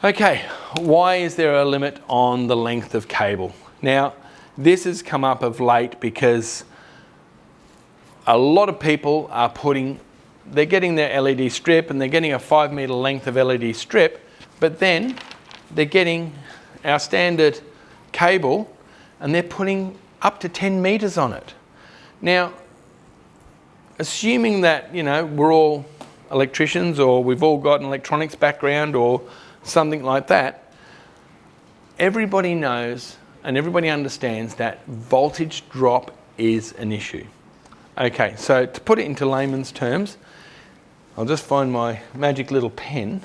Okay, why is there a limit on the length of cable? Now, this has come up of late because a lot of people are they're getting their LED strip and they're getting a 5 meter length of LED strip, but then they're getting our standard cable and they're putting up to 10 meters on it. Now, assuming that, we're all electricians or we've all got an electronics background or something like that, everybody knows and everybody understands that voltage drop is an issue. Okay, so to put it into layman's terms, I'll just find my magic little pen.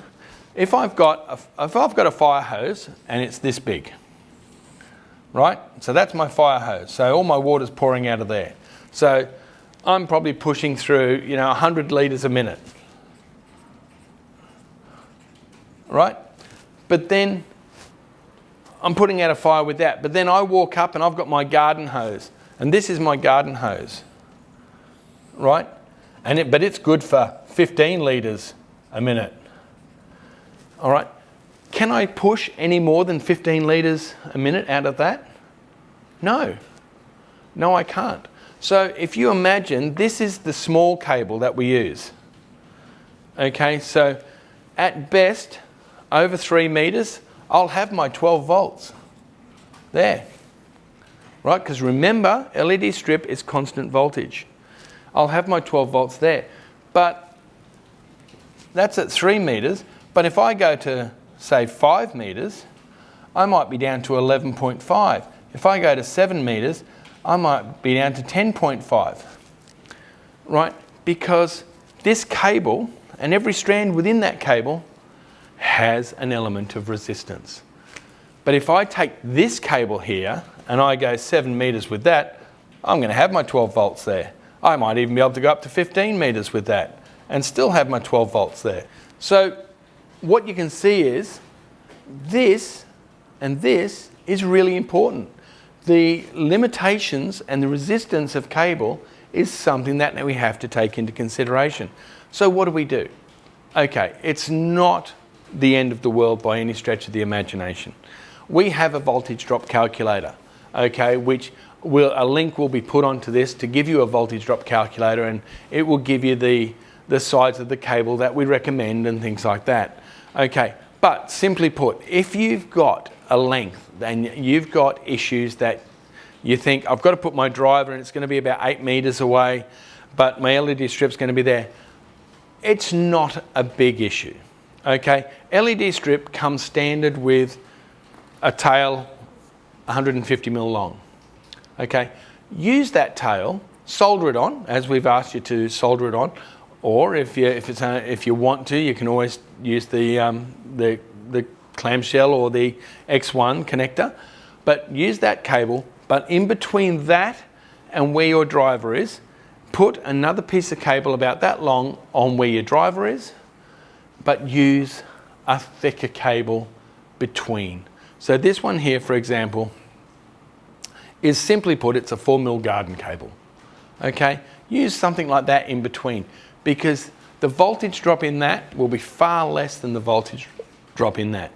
If I've got a fire hose and it's this big, right? So that's my fire hose. So all my water's pouring out of there. So I'm probably pushing through, 100 litres a minute, right? But then I'm putting out a fire with that. But then I walk up and I've got my garden hose, and this is my garden hose, right? But it's good for 15 litres a minute. All right. Can I push any more than 15 litres a minute out of that? No. No, I can't. So if you imagine, this is the small cable that we use. Okay, so at best, over 3 meters, I'll have my 12 volts there. Right, because remember, LED strip is constant voltage. I'll have my 12 volts there. But that's at 3 meters. But if I go to, say, 5 meters, I might be down to 11.5. If I go to 7 meters, I might be down to 10.5. Right? Because this cable and every strand within that cable has an element of resistance. But if I take this cable here and I go 7 meters with that, I'm going to have my 12 volts there. I might even be able to go up to 15 meters with that and still have my 12 volts there. So what you can see is this and this is really important. The limitations and the resistance of cable is something that we have to take into consideration. So what do? Okay, it's not the end of the world by any stretch of the imagination. We have a voltage drop calculator, okay, which a link will be put onto this to give you a voltage drop calculator, and it will give you the size of the cable that we recommend and things like that. Okay, but simply put, if you've got a length and you've got issues that you think, I've got to put my driver and it's going to be about 8 meters away, but my LED strip's going to be there, it's not a big issue. Okay, LED strip comes standard with a tail 150 mil long. Okay, use that tail, solder it on as we've asked you to solder it on, or if you want to, you can always use the clamshell or the X1 connector, but use that cable. But in between that and where your driver is, put another piece of cable about that long on where your driver is, but use a thicker cable between. So this one here, for example, is simply put, it's a 4 mil garden cable. Okay, use something like that in between, because the voltage drop in that will be far less than the voltage drop in that.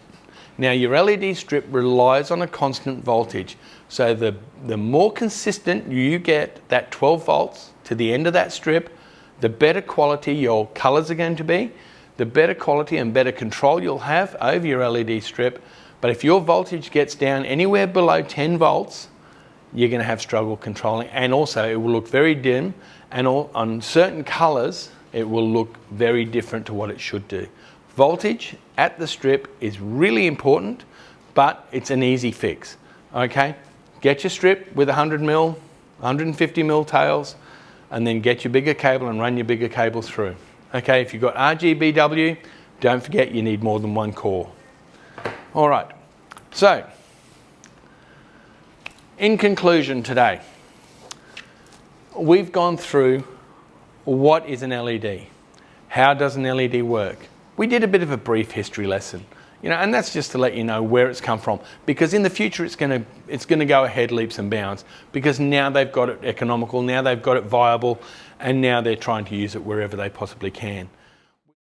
Now your LED strip relies on a constant voltage, so the more consistent you get that 12 volts to the end of that strip, the better quality your colors are going to be, the better quality and better control you'll have over your LED strip. But if your voltage gets down anywhere below 10 volts, you're going to have struggle controlling, and also it will look very dim, and on certain colors it will look very different to what it should do. Voltage at the strip is really important, but it's an easy fix. Okay, get your strip with 100 mil, 150 mil tails, and then get your bigger cable and run your bigger cable through. Okay, if you've got RGBW, don't forget you need more than one core. All right, so in conclusion today, we've gone through what is an LED, how does an LED work. We did a bit of a brief history lesson, and that's just to let you know where it's come from, because in the future it's going to go ahead leaps and bounds, because now they've got it economical, now they've got it viable, and now they're trying to use it wherever they possibly can.